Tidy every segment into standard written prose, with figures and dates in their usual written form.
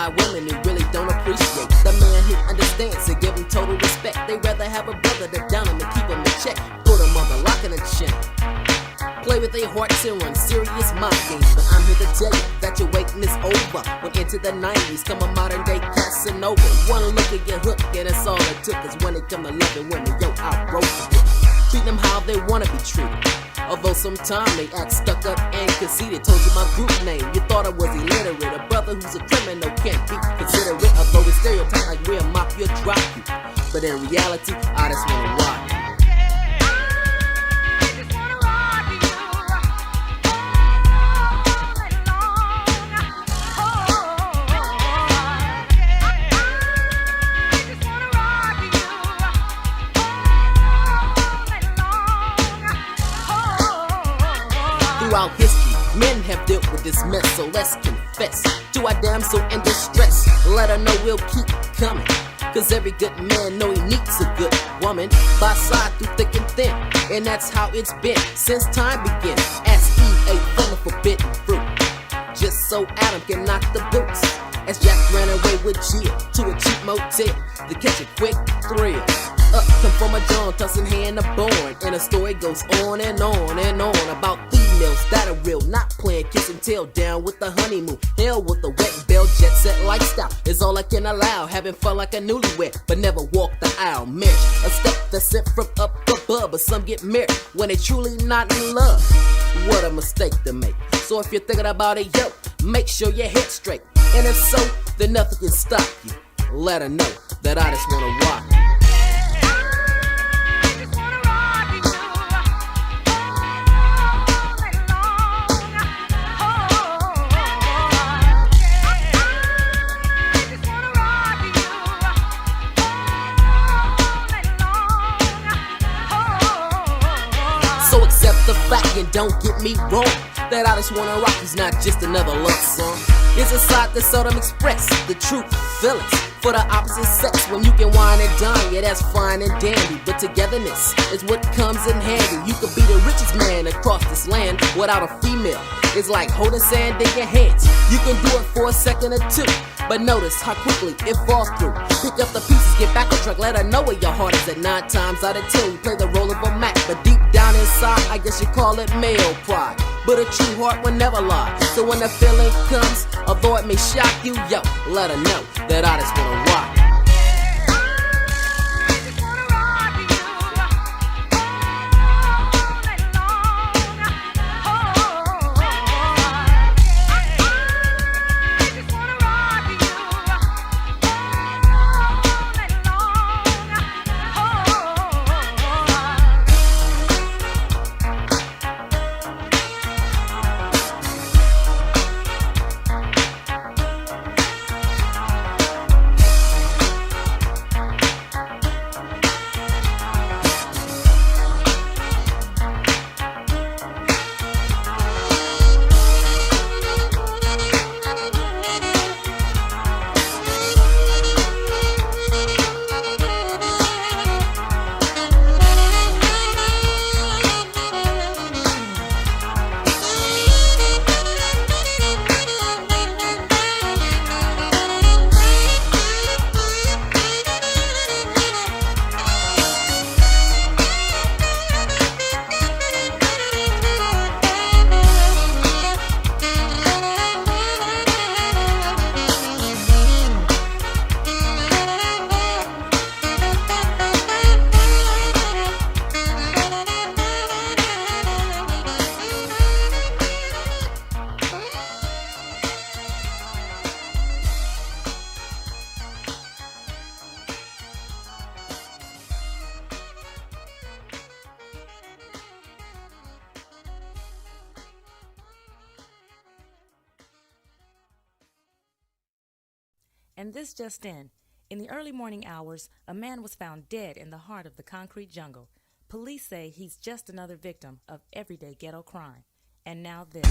by women who really don't appreciate the man who understands to give him total respect. They rather have a brother to down him and keep him in check, put him on the lock and a chin. Play with their hearts and run serious mind games. But I'm here to tell you that your waiting is over. When into the 90s come a modern day Casanova. One look and get hooked, and that's all it took. Cause when it come to loving women, yo, I broke it. Treat them how they wanna be treated. Although sometimes they act stuck up and conceited. Told you my group name, you thought I was illiterate. A brother who's a criminal can't be considerate. Although we stereotype like we'll mop you, drop you. But in reality, I just wanna rock you. Throughout history, men have dealt with this mess, so let's confess to our damsel in distress. Let her know we'll keep coming, cause every good man know he needs a good woman by side through thick and thin. And that's how it's been since time began. As Eve ate from the forbidden fruit, just so Adam can knock the boots. As Jack ran away with Jill to a cheap motel to catch a quick thrill. Up come from a John, tossing hand a born, and the story goes on and on and on about females that are real, not playing kiss and tell. Down with the honeymoon, hell with the wet bell, jet set lifestyle is all I can allow. Having fun like a newlywed, but never walk the aisle. Marriage, a step that's sent from up above, but some get married when they truly not in love. What a mistake to make. So if you're thinking about it, yo, make sure your head's straight. And if so, then nothing can stop you. Let her know that I just wanna rock you. So accept the fact and don't get me wrong, that I just wanna rock you's not just another love song. It's a side that seldom express the true feelings for the opposite sex. When you can wine and dine, yeah, that's fine and dandy. But togetherness is what comes in handy. You could be the richest man across this land without a female. It's like holding sand in your hands. You can do it for a second or two, but notice how quickly it falls through. Pick up the pieces, get back on track, let her know where your heart is at. 9 times out of 10, you play the role of a Mac. But deep down inside, I guess you call it male pride. But a true heart will never lie. So when the feeling comes, although it may shock you, yo, let her know that I just wanna rock. And this just in the early morning hours, a man was found dead in the heart of the concrete jungle. Police say he's just another victim of everyday ghetto crime. And now this.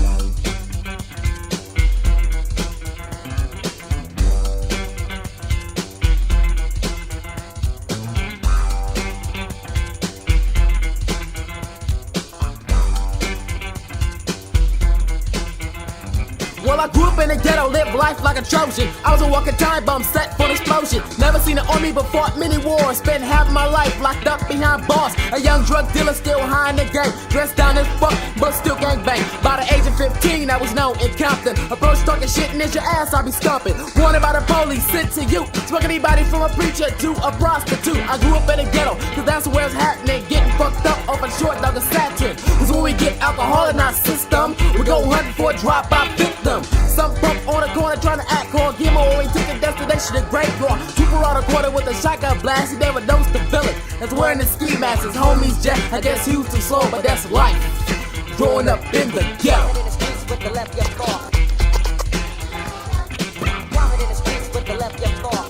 Well, Well, I grew up in the ghetto, lived life like a Trojan. I was a walking time bomb set for an explosion. Never seen an army but fought many wars. Spent half my life locked up behind bars. A young drug dealer still high in the game. Dressed down as fuck, but still gang bang. By the age of 15, I was known in Compton. Approach talking shit and it's your ass, I be stomping. Wanted by the police, sent to you. Smoke anybody from a preacher to a prostitute. I grew up in the ghetto, cause that's where it's happening. Getting fucked up off a short dog of Saturn. Cause when we get alcohol in our system, we go hunting for a drop-out victim. Some punk on the corner trying to act cool. Give more, we took a destination to graveyard. Trooper on the corner with a shotgun blast. He never knows the villain. That's wearing the ski masks. His homies jack. I guess he was too slow, but that's life. Growing up in the ghetto. In the streets with the left, your thought. Walking in the streets with the left, your thought.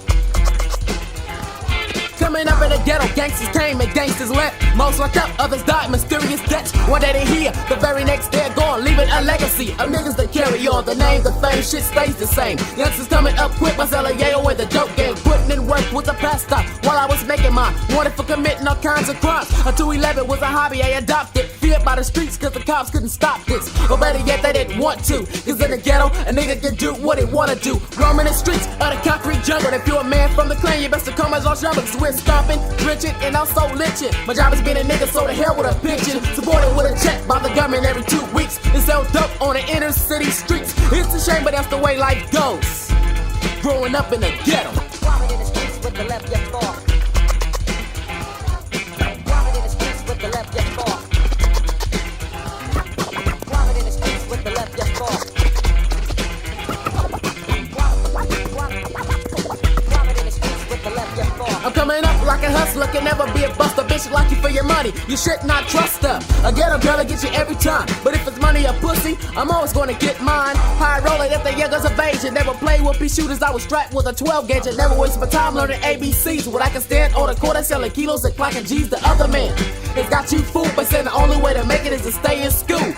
Coming up in the ghetto, gangsters came and gangsters left. Most locked up, others died mysterious deaths. One day they here, the very next day gone, leaving a legacy of niggas that carry on. The name, the fame, shit stays the same. Youngsters coming up quick, my cellar yayo in the dope game. Putting in work was a pastime while I was making mine. Wanted for committing all kinds of crimes. A 211 was a hobby I adopted. Feared by the streets cause the cops couldn't stop this. Or better yet, they didn't want to. Cause in the ghetto, a nigga can do what he wanna do. Roaming the streets of the concrete jungle. If you're a man from the clan, you best to come as our jungle. Cause we're stomping, drenching, and also lynching. My job is being a nigga, so the hell with a pension. Supported with a check by the government every 2 weeks. And sell dope on the inner city streets. It's a shame, but that's the way life goes. Growing up in the ghetto. Walking in the streets with the left, your thought. Walking in the streets with the left, your thought. Walking in the streets with the left, your thought. Walking in the streets with the left, your thought. I'm coming up like a hustler, can never be a buster. Bitch like you for your money, you should not trust her. A ghetto girl will get you every time, but if it's money or pussy, I'm always gonna get mine. High rolling if the youngers of age and never play with pea shooters. I was strapped with a 12 gauge and never waste my time learning ABCs. When I can stand on the corner selling kilos and clocking G's. The other man has got you fooled, but saying the only way to make it is to stay in school.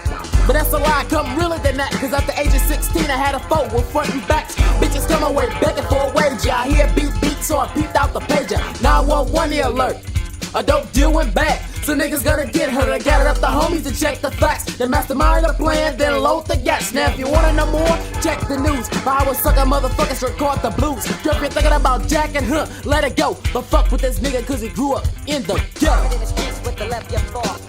But that's a lie, come realer than that. Cause at the age of 16 I had a foe with front and backs. Bitches come away begging for a wager. I hear beat, so I peeped out the pager. 911 alert, a dope deal went bad. So niggas gonna get hurt. I gathered up the homies to check the facts. Then mastermind the plan, then load the gas. Now if you wanna know more, check the news. I was sucker motherfuckers record the blues. If you're thinking about jacking, let it go. But fuck with this nigga cause he grew up in the ghetto. Walking in the streets with the left, your thought.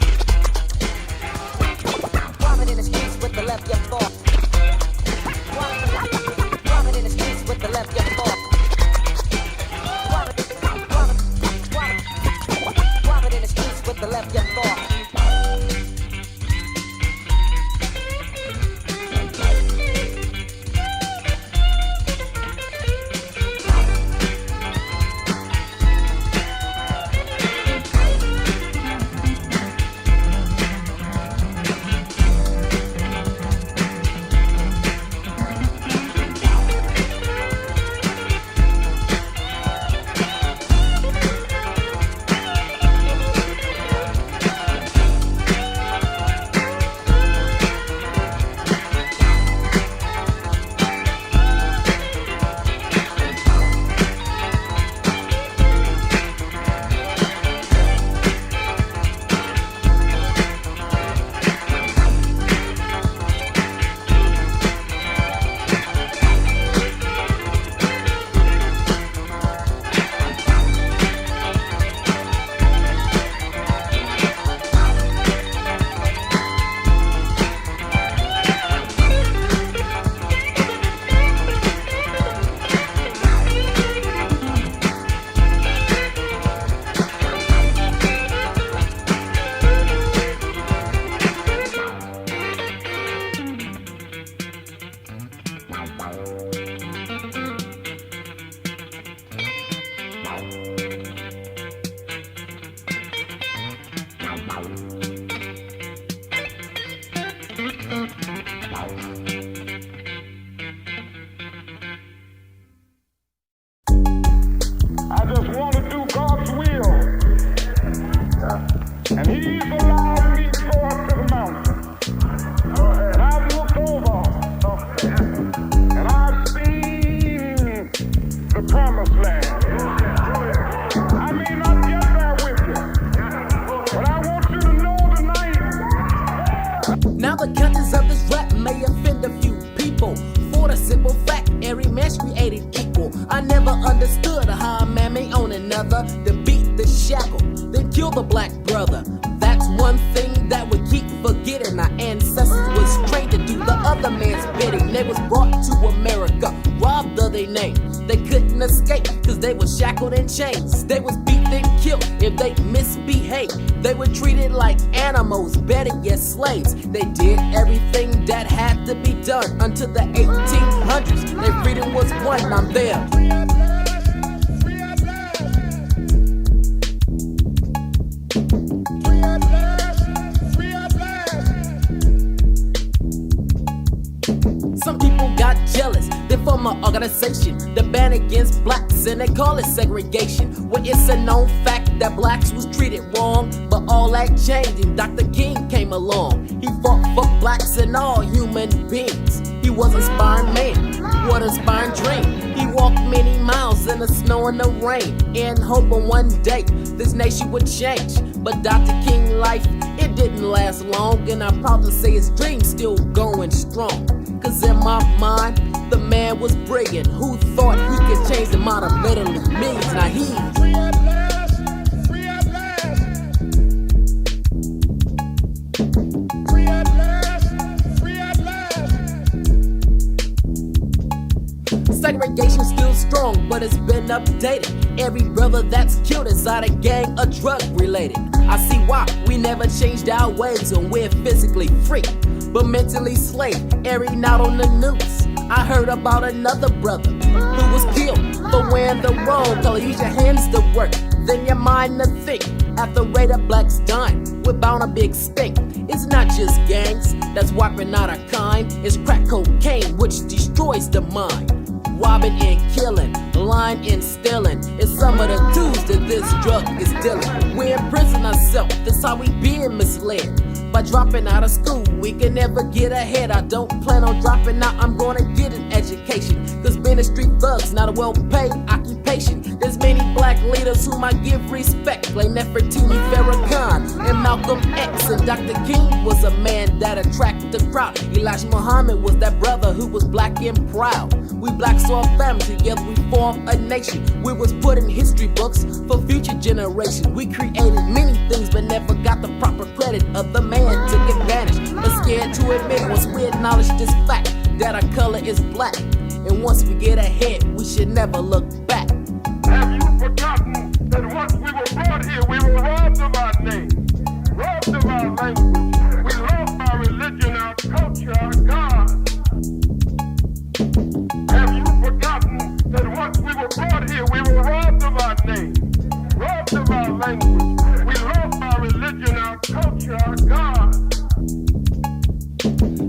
Walking in the streets with the left, your thought. Walking in the streets with the left, your thought. Walking in the streets with the left, your thought. shackled in chains. They was beat and killed if they misbehaved. They were treated like animals, better yet slaves. They did everything that had to be done until the 1800s. Their freedom was won, I'm there. Some people got jealous, they form an organization to ban against blacks, and they call it segregation. Well, it's a known fact that blacks was treated wrong, but all that changed and Dr. King came along. He fought for blacks and all human beings. He was an inspiring man, what an inspiring dream. He walked many miles in the snow and the rain, in hope of one day this nation would change. But Dr. King's life, it didn't last long, and I'm proud to say his dream's still going strong. Cause in my mind, the man was brilliant. Who thought he could change the amount of literally millions? Now he's free at last, free at last. Free at last, free at last. Segregation's still strong, but it's been updated. Every brother that's killed inside a gang or drug related. I see why we never changed our ways, and we're physically free but mentally slave. Every night on the news, I heard about another brother who was killed for wearing the wrong color. Use your hands to work, then your mind to think. At the rate of blacks dying, we're bound to be extinct. It's not just gangs that's wiping out our kind. It's crack cocaine which destroys the mind. Robbing and killing, lying and stealing is some of the tools that this drug is dealing. We imprison ourselves, that's how we being misled. By dropping out of school, we can never get ahead. I don't plan on dropping out, I'm gonna get an education. Cause being a street thug's not a well-paid occupation. There's many black leaders whom I give respect, like Nefertiti, Farrakhan, and Malcolm X. And Dr. King was a man that attracted the crowd. Elijah Muhammad was that brother who was black and proud. We blacks saw a family, together we formed a nation. We was put in history books for future generations. We created many things but never got the proper credit of the man took advantage. But scared to admit once we acknowledge this fact that our color is black. And once we get ahead, we should never look back. Have you forgotten that once we were brought here, we were robbed of our name, robbed of our language, we lost our religion, our culture, our God? Have you forgotten that once we were brought here, we were robbed of our name, robbed of our language, we lost our religion, our culture, our God?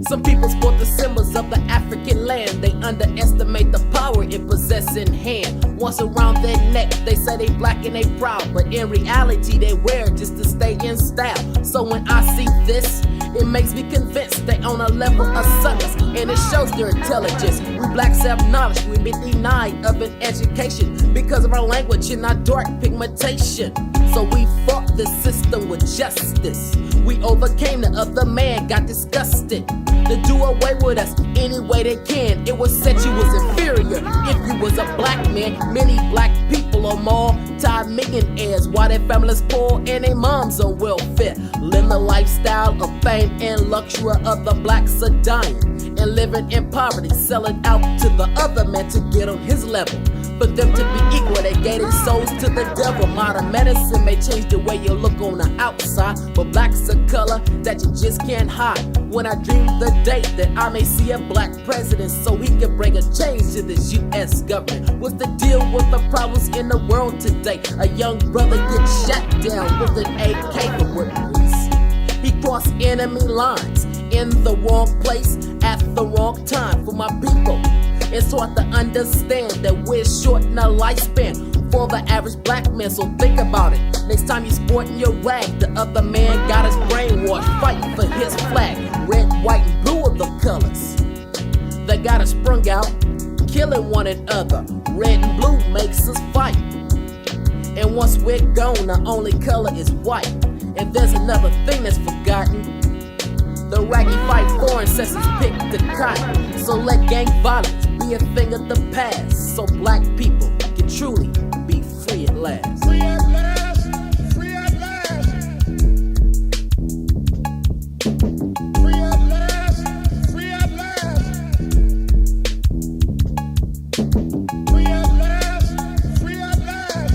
Some people sport the symbols of the African land. They underestimate the power it possesses in hand. Once around their neck, they say they black and they proud, but in reality they wear it just to stay in style. So when I see this, it makes me convinced they on a level of suckers, and it shows their intelligence. We blacks have knowledge, we've been denied of an education because of our language and our dark pigmentation. So we fought the system with justice. We overcame the other man, got disgusted to do away with us any way they can. It was said you was inferior if you was a black man. Many black people are multi-millionaires while their families poor and their moms on welfare. Living the lifestyle of fame and luxury of the blacks are dying and living in poverty, selling out to the other man to get on his level. For them to be equal, they gave their souls to the devil. Modern medicine may change the way you look on the outside, but black's a color that you just can't hide. When I dream the day that I may see a black president, so he can bring a change to this U.S. government. What's the deal with the problems in the world today? A young brother gets shot down with an AK for what we see. He crossed enemy lines in the wrong place at the wrong time for my people. It's hard to understand that we're shorting our lifespan for the average black man, so think about it. Next time you're sporting your rag, the other man got his brainwashed, fighting for his flag. Red, white, and blue are the colors. They got us sprung out, killing one another. Red and blue makes us fight. And once we're gone, the only color is white. And there's another thing that's forgotten. The raggy fight for ancestors pick the cotton. So let gang violence be a thing of the past, so black people can truly be free at last. Free at last, free at last. Free at last, free at last. Free at last, free at last.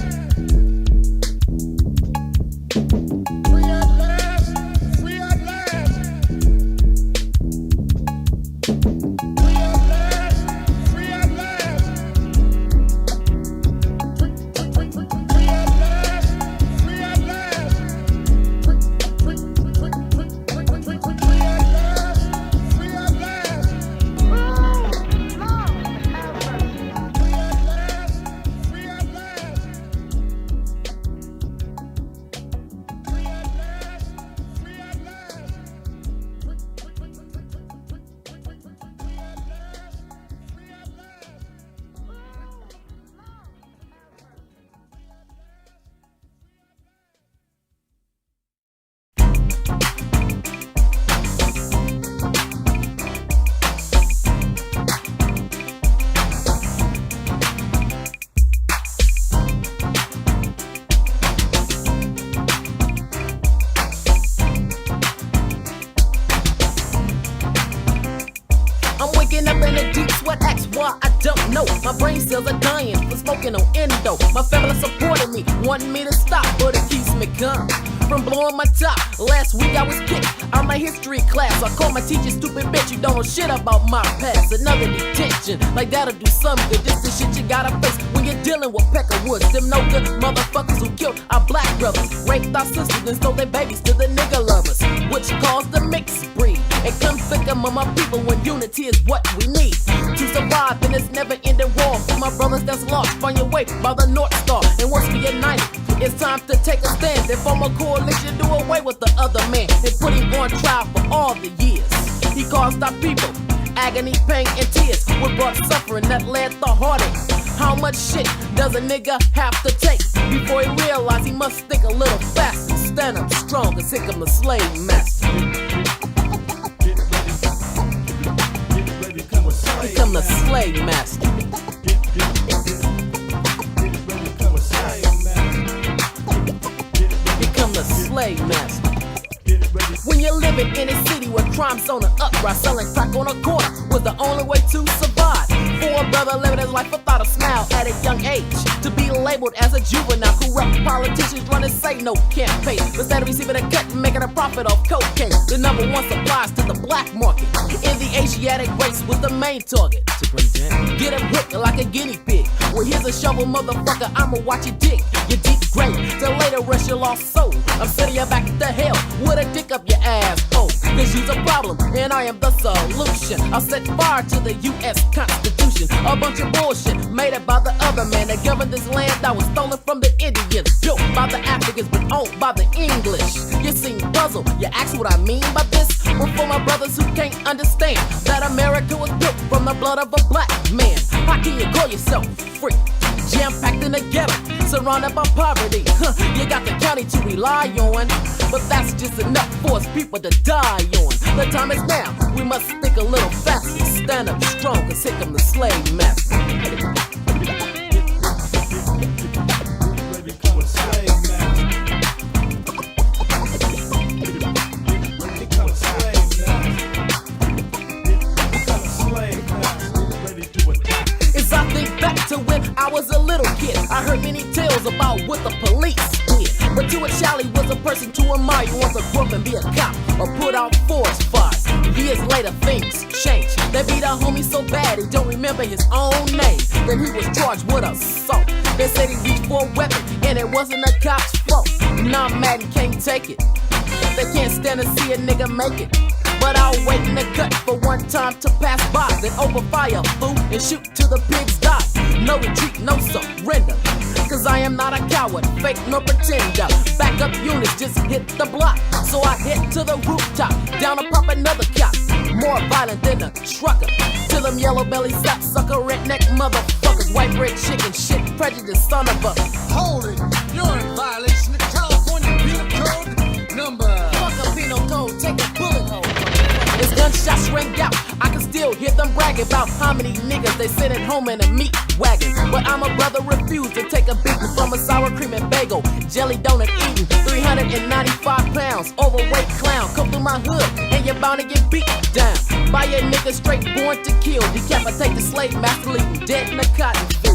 Waking up in a deep sweat, ask why I don't know. My brain cells are dying for smoking on endo. My family supported me, wanting me to stop, but it keeps me calm from blowing my top. Last week I was kicked out my history class. I called my teacher stupid bitch, you don't know shit about my past. Another detention, like that'll do something good. This the shit you gotta face when you're dealing with Peckerwoods. Them no good motherfuckers who killed our black brothers, raped our sisters and stole their babies to the nigga lovers, which caused the mixed breed. And come think among my people when unity is what we need to survive in this never-ending war. For my brothers that's lost, find your way by the North Star. And once we united, it's time to take a stand and form a coalition, do away with the other man and put him on trial for all the years he caused our people agony, pain, and tears. We brought suffering that led to heartache. How much shit does a nigga have to take before he realize he must think a little faster? Stand up strong and sick of the slave master. Become the slave master. Become the slave master. When you're living in a city where crime's on the uprise, selling crack on a corner was the only way to survive. For a brother living his life without a smile at a young age, to be labeled as a juvenile. Corrupt politicians running say no campaign, instead of receiving a cut and making a profit off cocaine. The number one supplies to the black market in the Asiatic race was the main target. Get him hooked like a guinea pig. Well, here's a shovel, motherfucker, I'ma watch you dig your deep grave to later rest your lost soul. I'm sending you back to hell with a dick up your ass, oh, cause you's a problem and I am the solution. I'll set fire to the U.S. Constitution, a bunch of bullshit made up by the other man that governed this land that was stolen from the Indians, built by the Africans but owned by the English. You seem puzzled, you ask what I mean by this? Well, for my brothers who can't understand that America was built from the blood of a black man, how can you call yourself free? Jam-packed in the ghetto, surrounded by poverty. You got the county to rely on, but that's just enough for us people to die on. The time is now, we must think a little faster. Stand up strong and sick of the slave master. Become a slave master. Become a slave master. Become a slave master. Ready to attack. As I think back to when I was a little kid, I heard many tales about what the police did. But to a Charlie was a person to admire. You want to grow up and be a cop or put out forest fires. Years later, things changed. They beat a homie so bad he don't remember his own name. Then he was charged with assault. They said he reached for a weapon and it wasn't a cop's fault. Now I'm mad and can't take it. They can't stand to see a nigga make it. But I'll wait in the cut for one time to pass by. Then open fire, fool, and shoot till the pigs die. No retreat, no surrender. Cause I am not a coward, fake nor pretender. Backup units just hit the block. So I hit to the rooftop, down to pop another cop. More violent than a trucker. Till them yellow belly sapsucker redneck motherfuckers. White bread chicken shit, prejudice son of a. Hold it, you're in violation of California Penal Code number. Fuck a penal code, take a bullet hole. As gunshots ring out, I can still hear them bragging about how many niggas they sent at home in a meat wagon. But I'm a brother refused to take a beating from a sour cream and bagel, jelly donut eating, 395 pounds, overweight clown. Come through my hood and you're bound to get beat down by a nigga straight born to kill. Decapitate the slave master, leave him dead in the cotton field.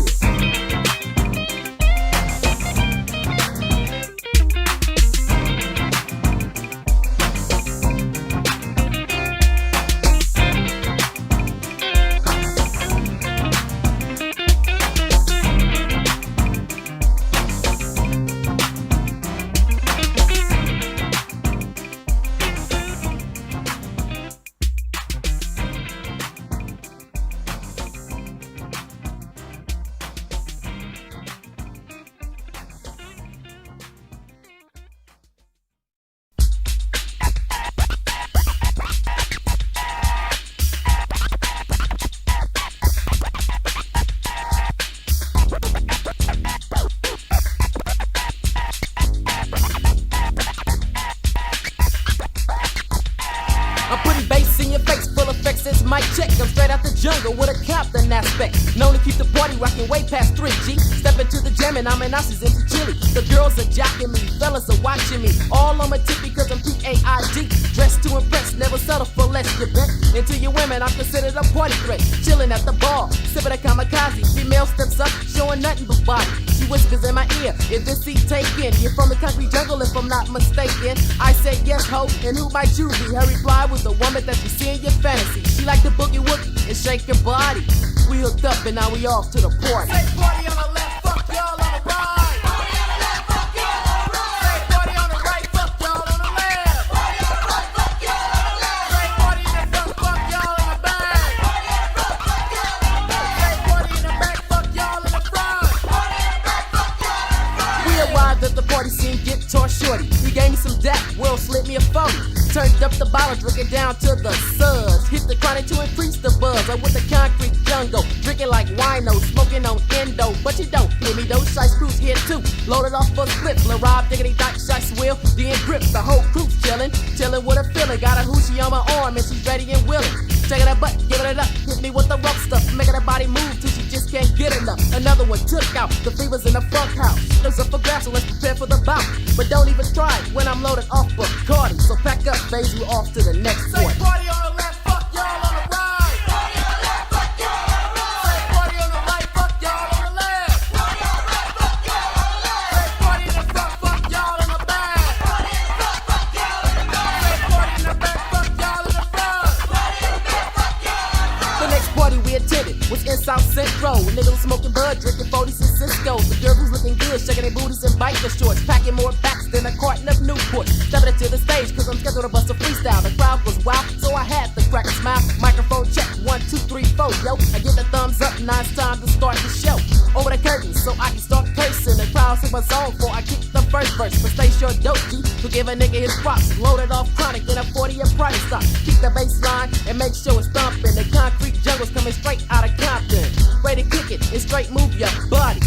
Mic check, I'm straight out the jungle with a Compton aspect. Known to keep the party rocking way past 3G. Step into the jam and I'm an Aussies into Chile. The girls are jocking me, fellas are watching me. All on my tip because I'm PAID. Dressed to impress, never settle for less, you bet. And to you women, I'm considered a party threat. Chilling at the bar, sipping a kamikaze. Female steps up, showing nothing but body. She whispers in my ear, is this seat taken? You're from the concrete jungle if I'm not mistaken. I said yes, ho, and who might you be? Her reply was the woman that you see in your fantasy. She like the boogie woogie and shake your body. We hooked up and now we off to the party. Say party on the left, fuck y'all on the right. Party on the left, fuck y'all on the right. Say party on the right, fuck y'all on the left. Party on the right, fuck y'all on the left. Say party in the front, fuck y'all in the back. Party in the front, fuck y'all in the back. Say party in the back, fuck y'all in the front. Party in the back, fuck y'all in the front. We arrived at the party scene, get tore shorty. He gave me some dap, Will slid me a 40. Turned up the bottle, drinking down to the suds. Hit the chronic to increase the buzz. I'm with the concrete jungle, drinking like wino, smoking on endo. But you don't hear me, those shice crews here too. Loaded off for split, Rob, diggity, dot, shice wheel. The grip, the whole crew's chillin', chillin' with a feeling. Got a hoochie on my arm and she's ready and willing. Checking her butt, giving it up, hit me with the rough stuff, making her body move till she just can't get enough. Another one took out, the fevers in the funk house. There's up for grabs, so let's prepare for the bout. But don't even try it when I'm loaded off Bacardi. So pack up, baby, we off to the next one. Say party on the left, fuck y'all on the right. Party on the left, fuck y'all on the right. Say party on the right, fuck y'all on the left. Party on the right, fuck y'all on the left. Say party in the front, fuck y'all in the back. Party in the front, fuck y'all in the back. Say party in the back, fuck y'all in the front. Party in the back, fuck y'all in the front. The next party we attended was in South Central. Niggas smoking bud, drinking 40s and Cisco's. The girls was looking good, shaking their booties and biker shorts, packing more backs than a carton of Newport. Stepping into the stage, cause I'm scheduled to bust a freestyle. The crowd was wild, so I had to crack a smile. Microphone check, 1, 2, 3, 4, yo. I get the thumbs up, now it's time to start the show. Over the curtain, so I can start cursing. The crowd sing my song before I kick the first verse. But stay sure, dope G, to give a nigga his props. Loaded off chronic in a 40 and price stop. Keep the bass line and make sure it's thumping. The concrete jungle's coming straight out of Compton. Way to kick it and straight move your body.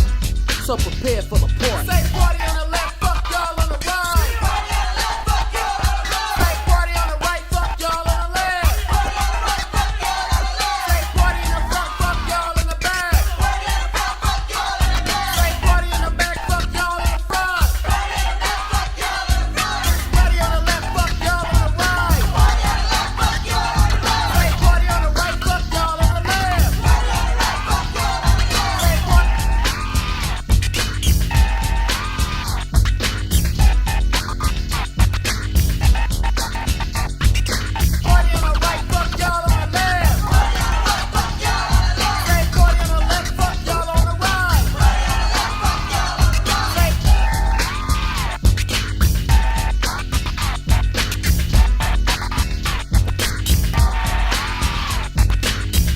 So prepare for the party. Say party on the left, fuck y'all on the right. Party on the left, fuck y'all on the right. Say party on the right, fuck y'all on the left. Party on the right, fuck y'all on the left. Say party in the front, fuck y'all in the back. Party in the front, fuck y'all in the back. Say party in the back, fuck y'all in the front. Party in the back, fuck y'all in the front. Party on the left, fuck y'all on the right.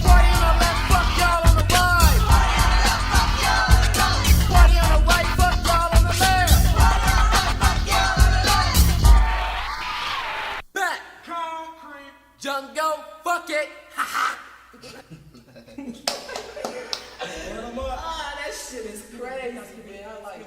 Party on the left, fuck y'all on the right. Say party on the right, fuck y'all on the left. Party on the right, fuck y'all on the left. Say party. Jungo, fuck it. Ha ha. That shit is crazy, man. I like it.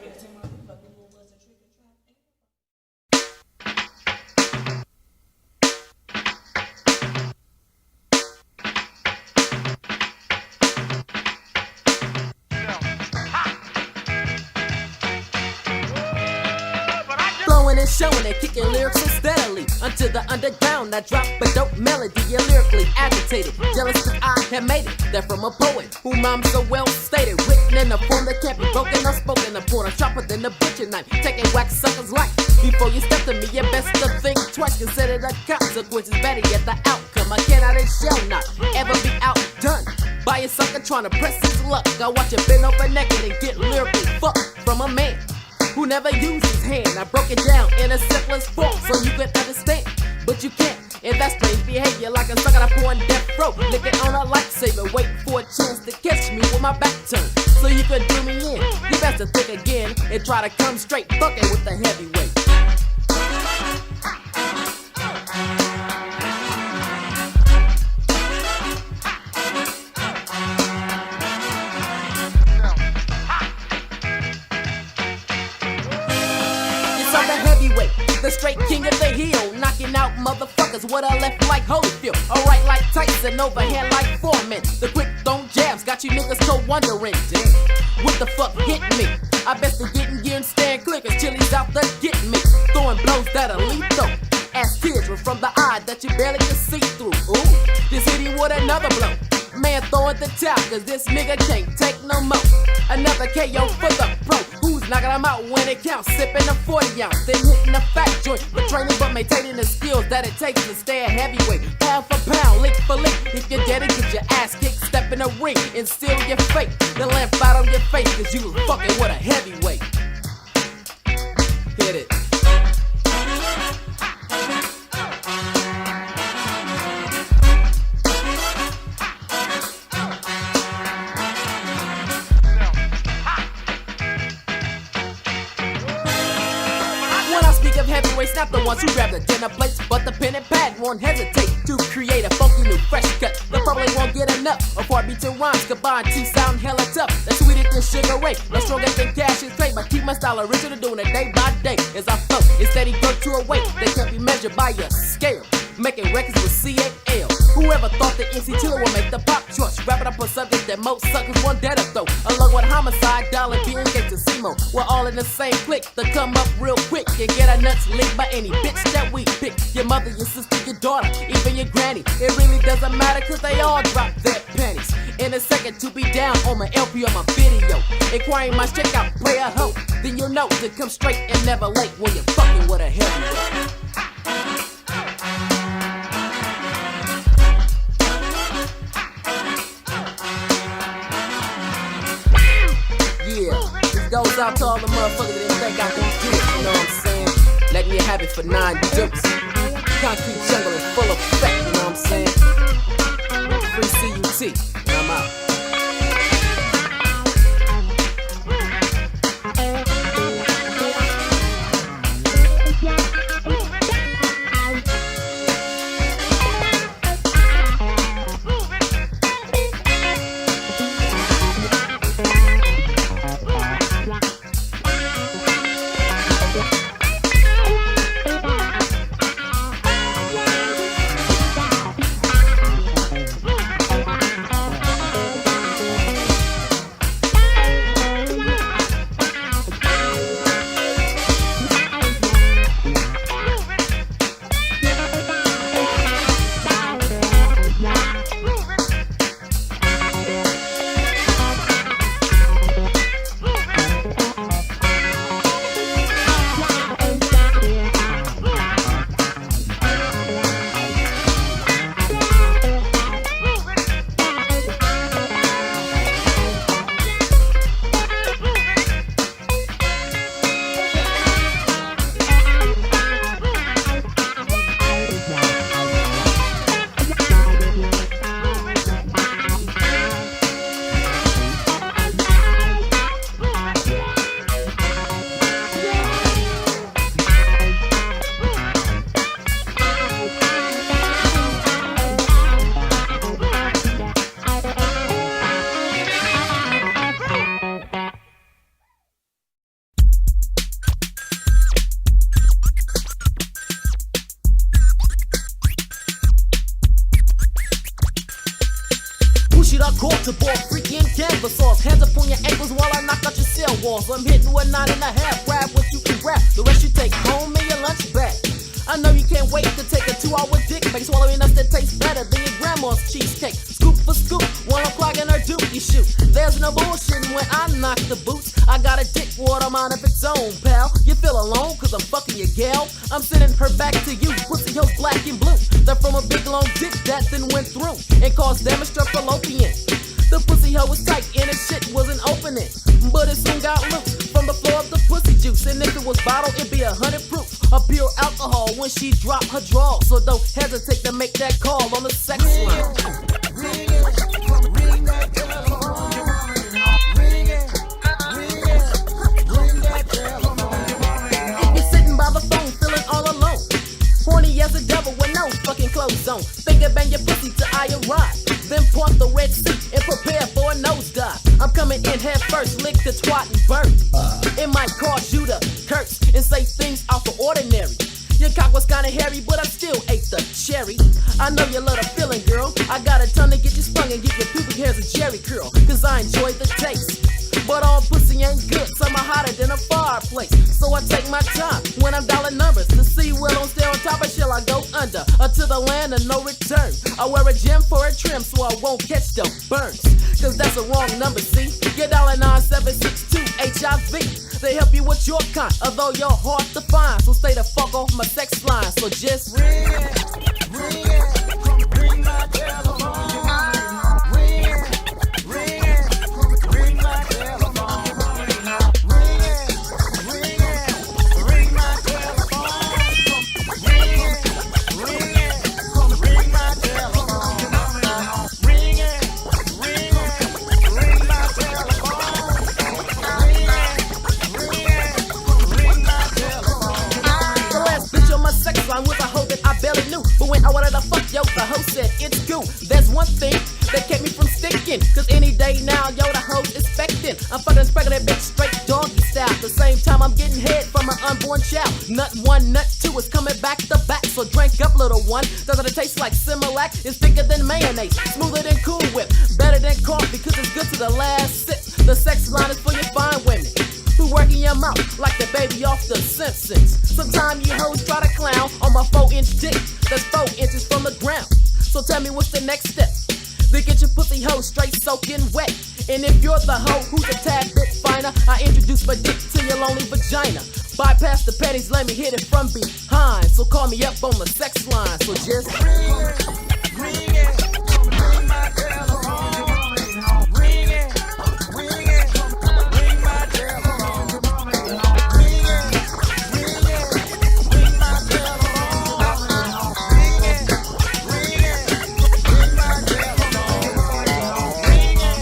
And showing and kicking lyrics so steadily until the underground. I drop a dope melody, you're lyrically agitated, jealous that I have made it. That from a poet whom I'm so well stated, written in a form that can't be broken or spoken upon. I'm sharper than a butcher knife, taking wax suckers' life. Before you step to me, you best to think twice. Consider the consequences, better yet the outcome. I cannot and shall not ever be outdone by a sucker trying to press his luck. I watch you bend over naked and get lyrically fucked from a man who never used his hand. I broke it down in a simplest form so you can understand, but you can't. And that's strange behavior, like a sucker I pour in death row, licking on a lightsaber, waiting for a chance to catch me with my back turned, so you could do me in. You best to think again and try to come straight, fucking with the heavyweight. The straight king of the hill, knocking out motherfuckers with a left like Holyfield, a right like Tyson, overhand like Foreman. The quick thrown jabs got you niggas so wondering, damn, what the fuck hit me? I best to get in gear and stand clear, cause Chili's out there getting me, throwing blows that are lethal, as tears were from the eye that you barely can see through. Ooh, Just hit him with another blow. Man, throw at the top, cause this nigga can't take no more. Another KO for the pro, who's knocking him out when it counts. Sipping a 40 ounce, then hitting a fat joint. For training but maintaining the skills that it takes to stay a heavyweight. Pound for pound, lick for lick. If you're dead, get your ass kicked. Step in the ring and seal your fate. Then lamp out on your face, cause you was fucking with a heavyweight. Hit it. Heavyweights, not the ones who grab the dinner plates, but the pen and pad won't hesitate to create a funky new fresh cut. They probably won't get enough of hard beats and rhymes combined to sound hella tough. That's sweeter than Sugar Ray, that's stronger than Cash and Clay. But keep my style original, doing it day by day as I flow. It's steady growth to a weight that can't be measured by your scale. Making records with CAL. Whoever thought that NC Chile would make the pop choice? Wrapping up a subject that most suckers want dead of though. Along with Homicide, Dollar, B, and Gates, and Simo. We're all in the same clique to come up real quick and get our nuts licked by any bitch that we pick. Your mother, your sister, your daughter, even your granny. It really doesn't matter cause they all drop their panties. In a second to be down on my LP on my video. Inquiring my check out, play a hoe. Then you'll know to come straight and never late when you're fucking with a heavyweight. Goes out to all the motherfuckers that didn't think I could do it, you know what I'm saying? Let me have it for 9 dukes. Concrete jungle in full effect, you know what I'm saying? Free CUT, and I'm out. Quarter-ball, freaking canvas sauce. Hands up on your ankles while I knock out your cell walls. I'm hitting with 9.5, grab what you can grab. The rest you take home in your lunch bag. I know you can't wait to take a 2-hour dick break, swallowing us that tastes better than your grandma's cheesecake. Scoop for scoop, while I'm clogging her doopty shoot. There's no bullshit when I knock the boots. I got a dick water mind of its own, pal. You feel alone cause I'm fucking your gal. I'm sending her back to you, pussy hoes black and blue. They're from a big long dick that then went through and caused damage to fallopian. The pussy hoe was tight and the shit wasn't opening, but it soon got loose from the floor of the pussy juice. And if it was bottled, it'd be 100 proof of pure alcohol when she dropped her draw. So don't hesitate to make that call on the sex line. Ring that telephone. Ring it. Ring that telephone. You're sitting by the phone, feeling all alone, horny as a devil with no fucking clothes on. Finger bang your pussy till I arrive. Then point the red seat and prepare for a nosedive. I'm coming in head first, lick the twat and burn. It might cause you to curse and say things out the ordinary. Your cock was kinda hairy, but I still ate the cherry. I know you love the feeling, girl. I got a ton to get you sprung and get your pubic hairs a jerry curl. Cause I enjoy the taste But all pussy ain't good, some are hotter than a fireplace. So I take my time when I'm dialing numbers to see what don't stay on top or shall I go under or to the land of no return. I wear a gem for a trim so I won't catch the burns. Cause that's a wrong number, see? Get dialing 9762 HIV. They help you with your kind, although you're hard to find. So stay the fuck off my sex line. So just ring it, ring it, come ring my telephone. Ring it, ring it, ring my telephone. Ring it, ring it, ring my telephone. Ring it, ring it, come ring my telephone. Ring it, ring it, ring my telephone. The last bitch on my sex line was a hoe that I barely knew. But when I wanted to fuck, yo, the hoe said it's cool. There's one thing that kept me from sticking. Cause any day now, yo, the hoe's expecting. I'm fucking spreading that bitch straight doggy style. At the same time, I'm getting head from an unborn child. Nut 1, nut 2 is coming back to back. So drink up, little one. Doesn't it taste like Similac? It's thicker than mayonnaise, smoother than Cool Whip, better than coffee, cause it's good to the last sip. The sex line is for your fine women who working your mouth like the baby off the Simpsons. Sometimes you hoes try to clown on my 4-inch dick that's 4 inches from the ground. So tell me what's the next step? Then get your pussy hoe straight soaking wet. And if you're the hoe who's a tad bit finer, I introduce my dick to your lonely vagina. Bypass the panties, let me hit it from behind. So call me up on the sex line. So just ring it, ring it, ring my telephone. Ring it, ring it, ring my telephone. Ring it, ring it, ring my telephone. Ring it, ring it, ring my telephone. Ring it,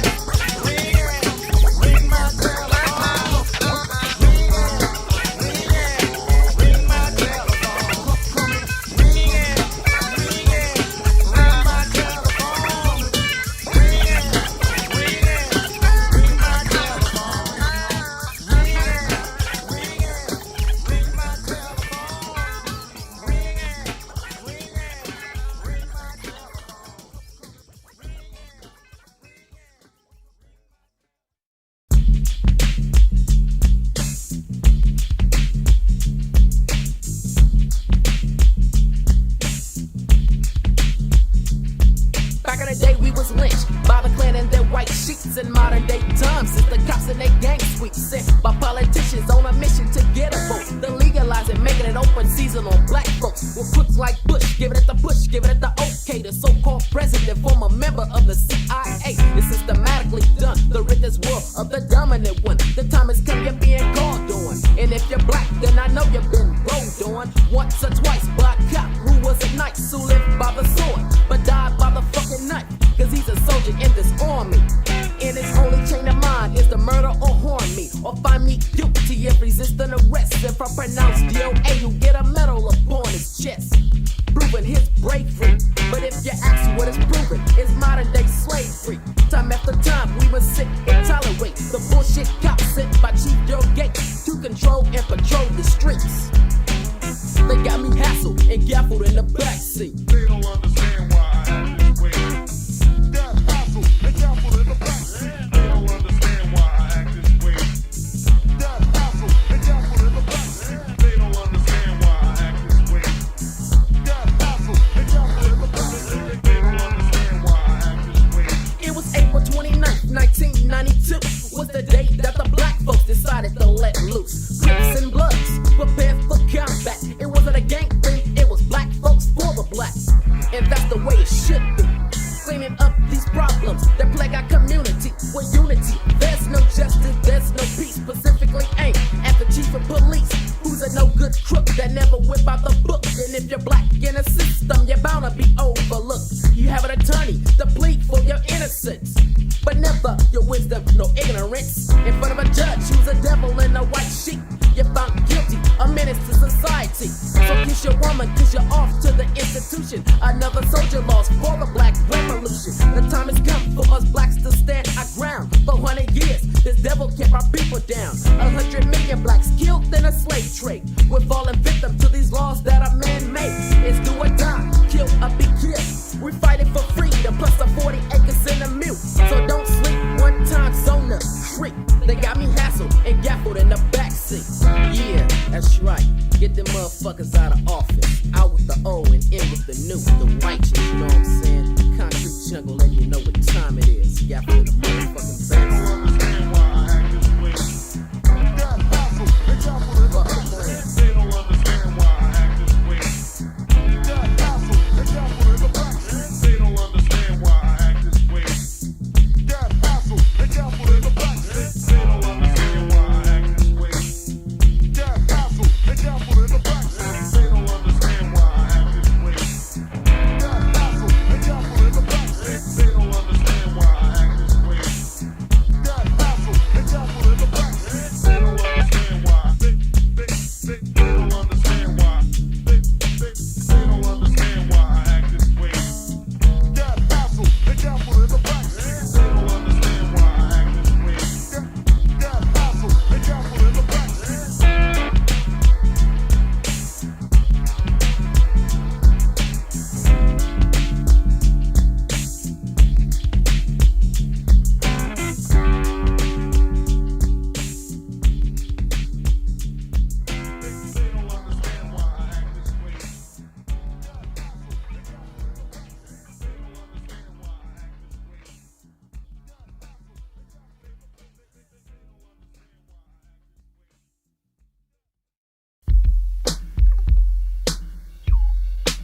ring it, ring my telephone. Ring it, ring my telephone. Ring it, ring it, ring my telephone. Ring it, ring it, ring my telephone. Ring it, ring it, ring my telephone. Ring it, ring it, ring my Back in the day, we was lynched by the Klan and their white sheets. In modern day times, it's the cops and their gang suites sent by politicians on a mission to get a vote. The legalizing, making it open season on black folks. With crooks like Bush, giving it the push, giving it the okay. The so-called president, former member of the CIA. It's systematically done, the richest world of the dominant one. The time has come, you're being called on. And if you're black, then I know you've been rolled on. Once or twice by a cop who was a knight, who lived by the sword, but died by the fucking knife. Cause he's a soldier in this army. And his only chain of mind is to murder or harm me, or find me guilty of resisting arrest. If I pronounce DOA, you get a medal upon his chest, proving his bravery. But if you ask what is proven, it's modern day slavery. Time after time, we must sit and tolerate the bullshit cops sent by Chief Joe Gates to control and patrol the streets. They got me hassled and gaffled in the backseat. They don't understand why I act this way. That hassle and gaffled in the backseat. They don't understand why I act this way. That hassle and gaffled in the backseat. They don't understand why I act this way. That hassle and gaffled in the backseat. They don't understand why I act this way. It was April 29th, 1992. Was the day that the black folks decided to let loose. Crips and Bloods prepared for combat. It wasn't a gang thing, it was black folks for the black. And that's the way it should be. Cleaning up these problems that plague our community. With unity, there's no justice, there's no peace. Specifically aimed at the chief of police, who's a no good crook that never whip out the book. And if you're black in a system, you're bound to be overlooked. You have an attorney to plead for your innocence, but never your wisdom, no ignorance. In front of a judge who's a devil in a white sheet, you're found guilty, a menace to society. So kiss your woman, cause you're off to the institution. Another soldier lost for the black revolution. The time has come for us blacks to stand our ground. For 100 years, this devil kept our people down. 100 million blacks killed in a slave trade. We're falling victim to these laws that are man-made. It's do or die, kill or be killed. We're fighting for freedom, plus the 40 acres in the mill. So don't sleep, one time zone up, freak. connections, you know what I'm saying? Concrete jungle letting you know what time it is. You got for the motherfucking They best. don't understand why I act this way. That hustle, they gamble in the Fuck back. playing. They don't understand why I act this way. That hustle, they gamble in the back. They don't understand why I act this way. That hustle, they gamble in the back. They don't understand why I act this way. That hustle, they gamble in the back. They don't understand why I act this way. That hustle, they gamble in the back. They don't understand why I act this way. That hustle, they gamble in the back. They don't understand why. They don't understand why. They don't understand why I act this way. That hustle, they gamble in the back. They don't understand why I act this way. That hustle, they gamble in the back.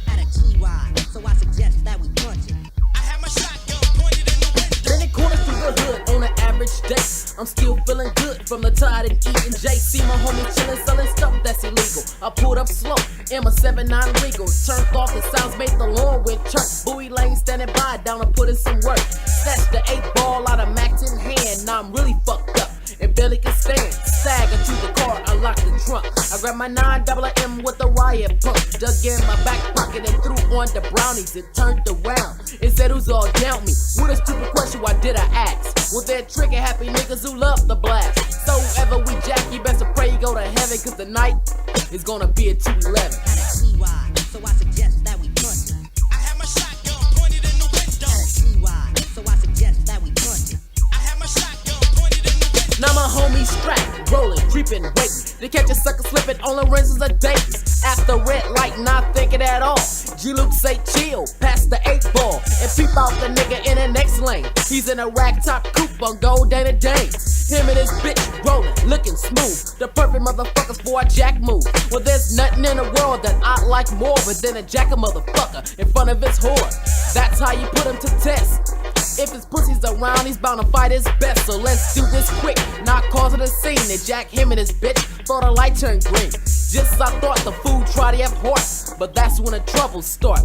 At a GY, so I suggest that we punch it. Many corners through the hood on an average day. I'm still feeling good from the tide and eating J. See my homie chillin', selling stuff that's illegal. I pulled up slow in my 7-9 Regal. Turned off the sounds, made the lawn with church. Bowie Lane standing by, down to put in some work. Snatched the 8-ball out of Max in hand. Now I'm really fucked up and barely can stand. Stagger to the car, unlock the trunk. I grabbed my 9mm with the riot pump. Dug in my back pocket and threw on the brownies. It turned around and said, who's all down me? With a stupid question, why did I ask? Well, they're tricking happy niggas who love the blast. So ever we jack, you best to pray you go to heaven, cause the night is gonna be a 211. At a GY, so I suggest that we punch it. I had my shotgun pointed in the window. At a GY, so I suggest that we punch it. I had my shotgun pointed in the window. Now my homies strapped, rolling, creeping, waiting. They catch a sucker slipping on the lenses of days. After red light, not thinking at all. G-Luke say chill, pass the 8-ball, and peep out the nigga in the next lane. He's in a rack top coupe on gold Dana Danes. Him and his bitch rolling, looking smooth. The perfect motherfuckers for a jack move. Well, there's nothing in the world that I like more than a jack a motherfucker in front of his whore. That's how you put him to test. If his pussy's around, he's bound to fight his best. So let's do this quick, not cause the scene. They jack him and his bitch, thought the light turned green. Just as I thought the food tried to have horse, but that's when the troubles start.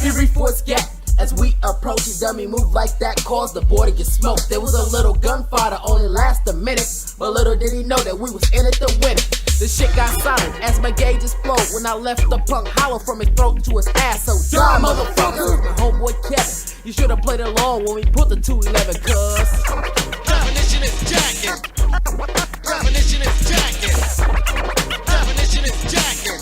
He reached for his gap as we approach. His dummy move like that caused the boy to get smoked. There was a little gunfire that only last a minute, but little did he know that we was in it to win it. The shit got silent as my gauges flowed when I left the punk hollow from his throat to his ass. So die, motherfucker! My homeboy Kevin, you should have played along when we put the 211, cuz. Definition is jacking. Definition is jacking. Definition is jacking.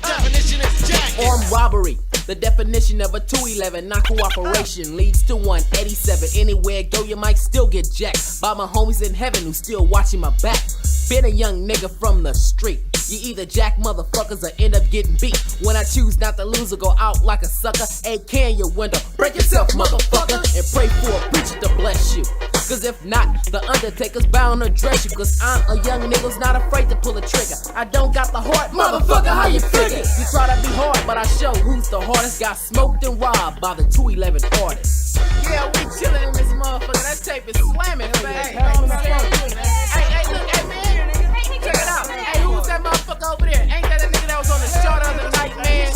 Definition is jacking. Armed robbery. The definition of a 211 non-cooperation leads to 187. Anywhere go, you might still get jacked by my homies in heaven who still watching my back. Been a young nigga from the street. You either jack motherfuckers or end up getting beat. When I choose not to lose or go out like a sucker, AK in your window, break yourself, motherfucker, and pray for a preacher to bless you. Cause if not, the Undertaker's bound to dress you. Cause I'm a young nigga who's not afraid to pull a trigger. I don't got the heart, motherfucker, how you figure? You try to be hard, but I show who's the hardest. Got smoked and robbed by the 211 artists. Yeah, we chillin' in this motherfucker. That tape is slamming, man. Hey, look, hey, man. Check it out. Hey, who was that motherfucker over there? Ain't that a nigga that was on the show the other night, man?